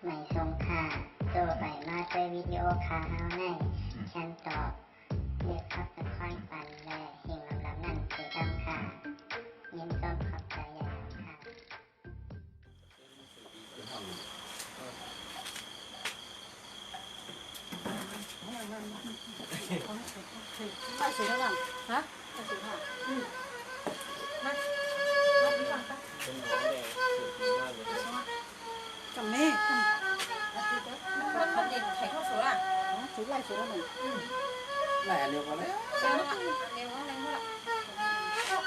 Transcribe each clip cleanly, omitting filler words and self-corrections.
ไม่ทรงค่าตัวใบมาด้วยวิดีโอคาเฮาในฉันตอบเรียกขับตะค่อยปันและเฮงลำนั่นเกดำค่ะยินต้นขอบใจใหญ่ค่ะป้าสีเท่าไหร่ฮะป้าสีเท่ามาดีกว่าป้าเป็นน้องแดงสุดมากเลยกับแม่มันเด็กไข่ข้าวสวยอ่ะสวยไรสวยแล้วหนึ่งไหนเร็วกว่าแล้วเร็วแล้วเร็วแล้วเร็วแล้ว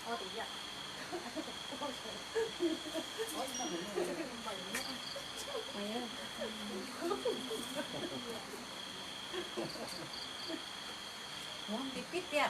อ๋อดีอ่ะหัวปิดปิดเนี่ย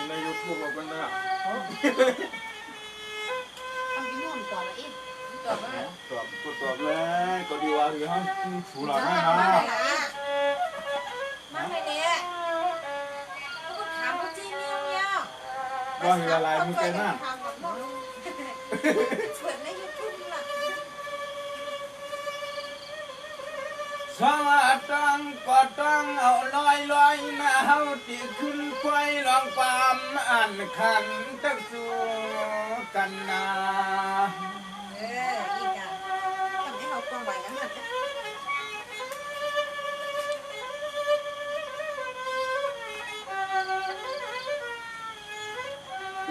ในยูทูบบอกกันนะตอบเลยก็ดีว่าคือห้องสูหล่อให้นะมาไปเนี่ยก็ถามเขาจริงเนี่ย ก็คืออะไรมึงเป็นน่ะเปิดในยูทูบล่ะสวัสดีก็ต้องเอาลอยมาเฮาตีขึ้นไฟลองความอ่านขันตั้งสู่กันนาอีกอ่ะทำให้เขากวางไหวนะ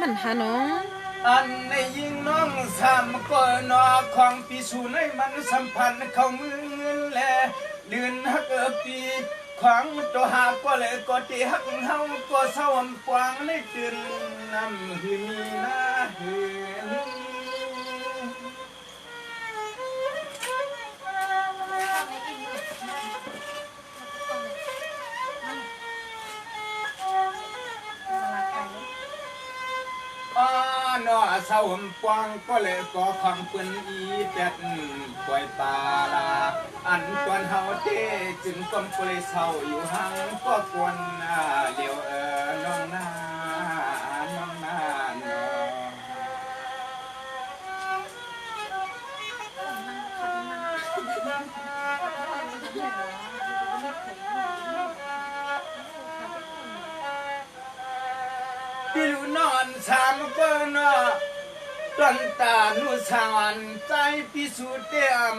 มันหาน้องอันในยิ่งน้องสามก็นอของปีสูในมันสัมพันธ์เข้ามือเงินแลเดือนฮักปีขวางตัวหาก็เลยก็ตีฮักเฮาก็เศร้าปวางในตื่นน้ำหือมีนาหือนอเศร้าปวางก็เลยก็คำเปิ้นอีเป็ดปล่อยปลาลาอันตอนเฮาเต้จึงก้มก็เลยเศร้าอยู่ห่างก็กวนเลี้ยวน้องนาน้องนาน้พี่ลูนอนสามก็นอต้นตานุสานใจพิสูจน์เตม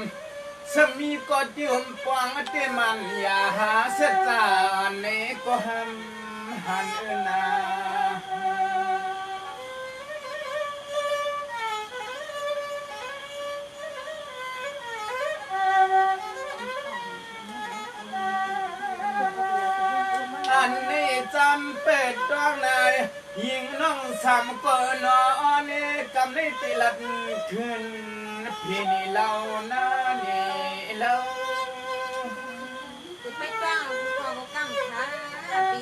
สมีก็ดิมปวงเตมันอย่าหาเสจานในก็หันนาอันนี้จำเป็นต้องนายยิงน้องสามก็นอนกำลังติลัดขึ้นพี่นี่เล่านานี่เล่าไม่ตั้งพอเขาตั้งค่ะปี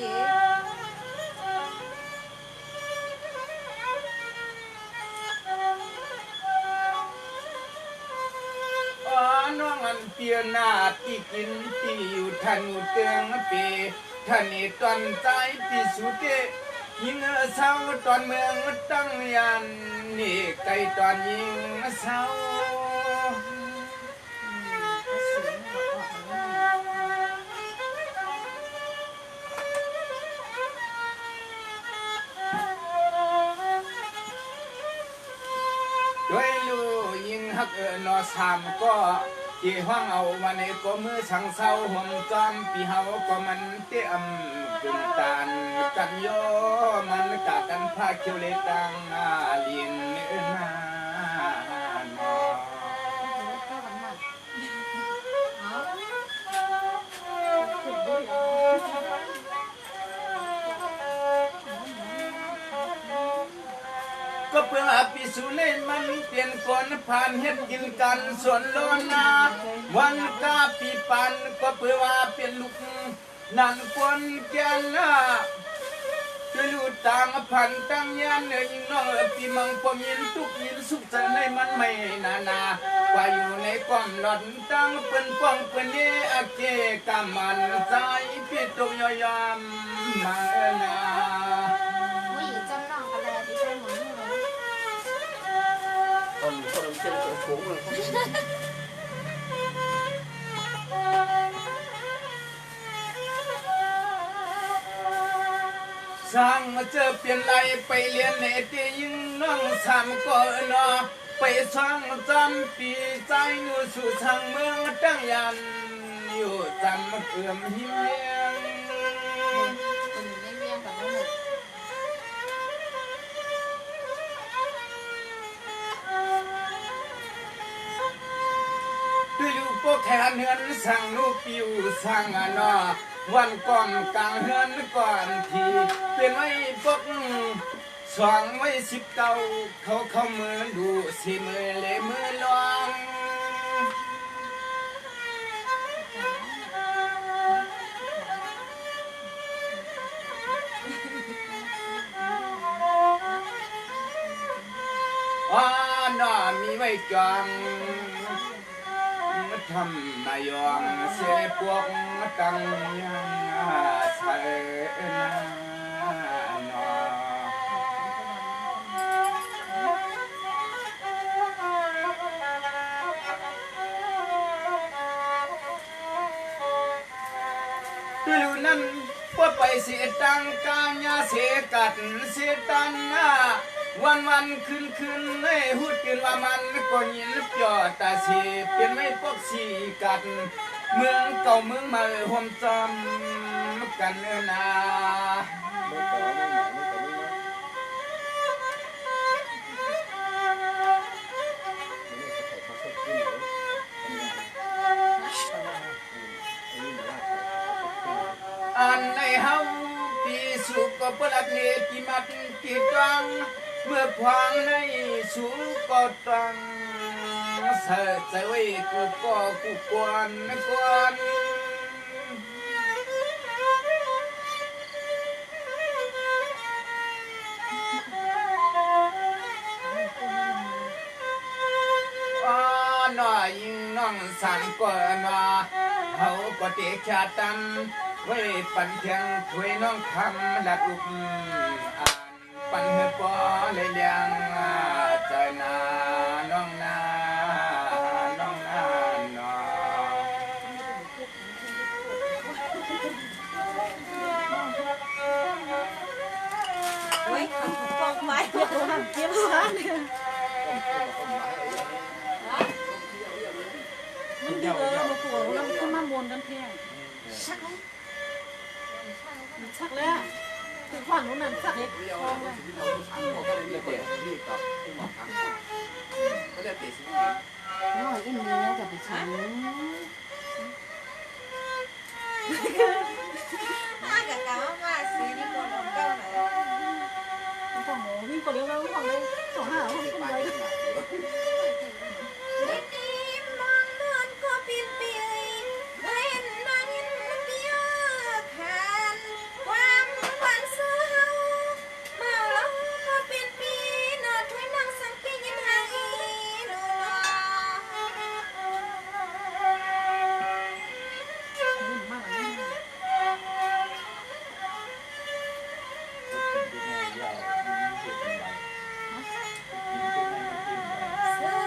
น้องอันเปียนาที่กินที่อยู่ทันเตืองปีท่านนี่ตอนใจปีสุดเตยิงเศร้าตอนเมืองตั้งยันนี่ไก่ตอนยิงเศร้าด้วยลูยิงฮักนอสามก็ที่ห้องเอาวันนี้ก็มือสังเศร้าห่วงจอมปีเฮาก็มันเตะกึ่งตานกันโยมันกะกันพาเขียวเลตังเลียนเนื้อนาก็เพื่อพิสูจน์ให้มันเปลี่ยนคนผ่านเฮ็ดกินกันส่วนโลนาวันกาปีปันก็เพื่อว่าเป็นลูกนั่นคนแก่นาจะรู้ต่างพันตั้งยันยิงน้องปีมังปมยินทุกยินสุขใจในมันไม่นาว่าอยู่ในความหลอนตั้งเป็นป้องเป็นเนอเกกามันใจพิตรงยอยามมานา โขงเลย สร้างมาเจอเปลี่ยนไรไปเรียนในตียิงน้องสามก็นอไปสร้างจำปีใจหนูสู่ทางเมืองตั้งยันอยู่จำเอื่อมหิมเลียง เป็นในเวียงกับน้องหมด ด้วยลูกโปแขนเฮือนสั่งลูกปิวสั่งอนอวันก่อนกลางเฮือนก่อนทีเป็นไว้ปกสองไว้19เขามือดูสิมือเลมือลองน่ามีไว้จองมาทำมายองเสพวกตังยังใส่นอดูนั่นว่าไปเสียตังกางยาเสียกัดเสียตันวันคืนให้หุดกินว่ามันก็ยินจอดตาสีเป็นไม่พวกสีกัดเมืองเก่าเมืองใหม่ห่มจำกันเนื้อนาอันในเฮาปีสุกก็ประเทศที่มัดที่ตังเมื่อพวางในสูงก็ตังเสียใจไว้กูก็กูกวนน้อยยิงน้องสันกวนเขาก็เตะขาตันไว้ปันเทียงถวยน้องคำลัดอุกปันเหือปอเลยเลียงใจนาน้องนาน้องนาน้อ เฮ้ยปอกไม้เดี๋ยวทำเจี๊ยบร้านเนี่ยมันเดือดมาปวดแล้วก็มาบนกันเพียงชักเลยมันชักเลยอ่ะถึงขวัญนู้นนั่นชักเล็กคองเลย ก็เลยเรียกเตะที่กับที่หมอทั้งก็เรียกเตะสิ่งนี้ น้อยอีนี้จะไปฉัน ถ้ากับกาว่าซื้อนี่คนลงเก้าไหนของหมูวิ่งคนเดียวแล้วของเลย2 5ของคนเลย เสื้อ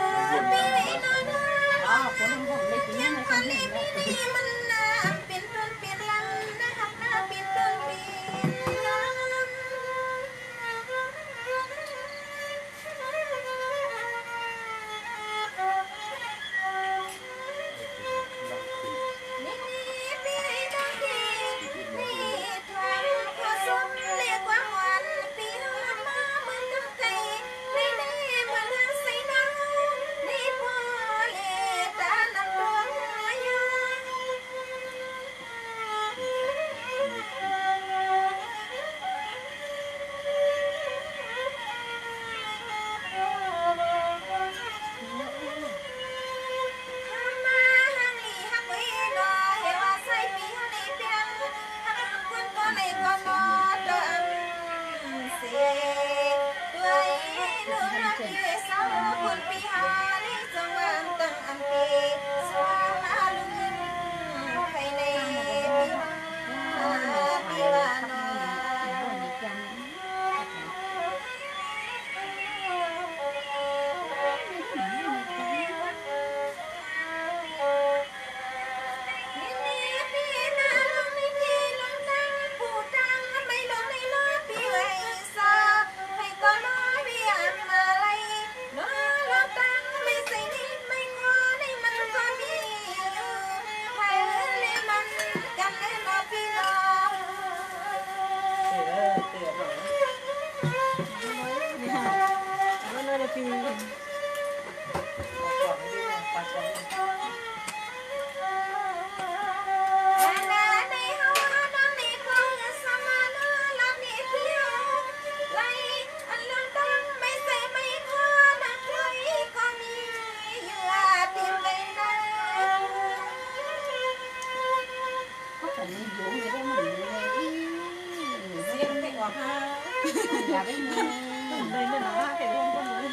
อย่าไปมี เลยไม่หนาเห็นคนคนเลย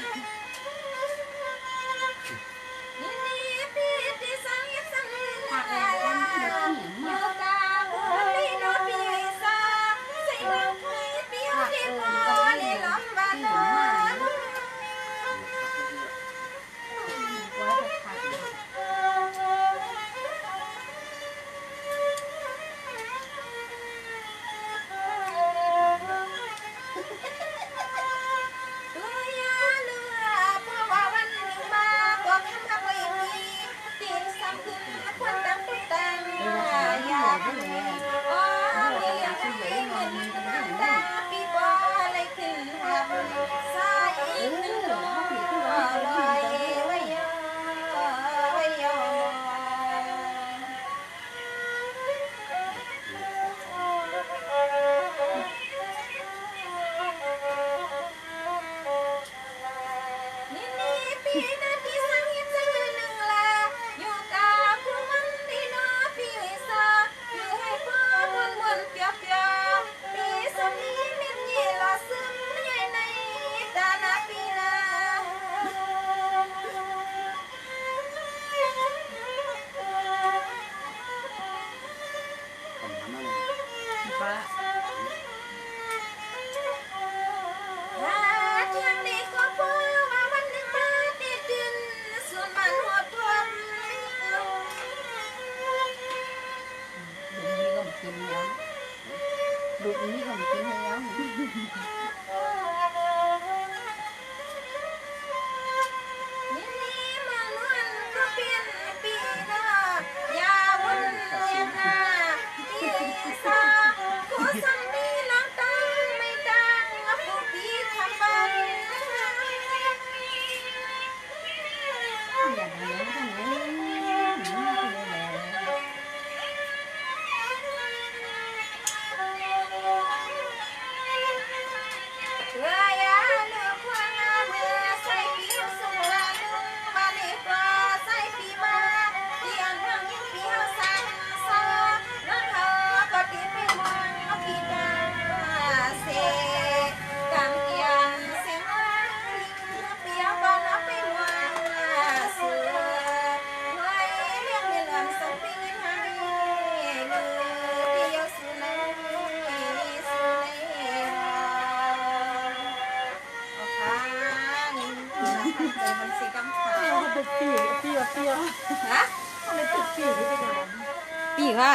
ผักอะไรกันเขียวมากผักก็ไม่เหลือมากไว้ผัก ฟ้า ดุนี้ก็ไม่กินแล้ว อย่าทำอย่างนั้นเปียกเปียกเปียก ฮะ อะไรเปียกเปียกที่เป็นอะไร ปีกว่า